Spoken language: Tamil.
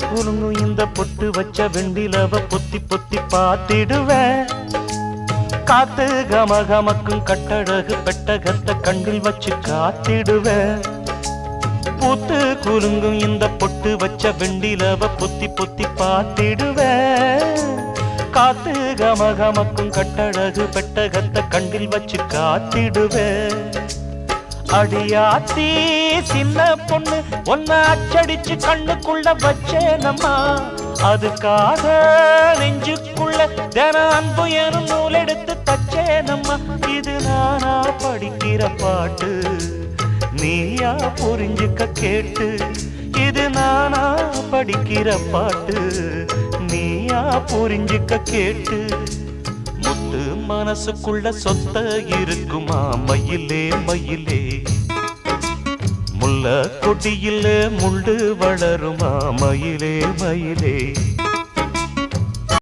குலுங்கும் இந்த பொட்டு வச்ச வெண்டிலவ பொத்தி பொத்தி பார்த்திடுவேன். காத்து கமகமக்கும் கட்டழகு பெட்டகத்தை கண்ணில் வச்சு காத்திடுவேன். பூத்து குலுங்கும் இந்த பொட்டு வச்ச வெண்டிலவ பொத்தி பொத்தி பார்த்திடுவேன். காத்து கமகமக்கும் கட்டழகு பெட்டகத்தை கண்ணில் வச்சு காத்திடுவேன். அடியாத்தி சின்ன பொண்ணு ஒன்ன அச்சடிச்சு கண்ணுக்குள்ள வச்சேனம்மா. அதுக்காக நெஞ்சுக்குள்ள தின அன்பு எனும் நூல் எடுத்து தச்சேனம்மா. இது நானா படிக்கிற பாட்டு நீயா புரிஞ்சுக்க கேட்டு. இது நானா படிக்கிற பாட்டு நீயா புரிஞ்சுக்க கேட்டு. முத்து மனசுக்குள்ள சொத்த இருக்குமா மயிலே மயிலே. முல்ல கொடியில முள்ளு வளருமா மயிலே மயிலே.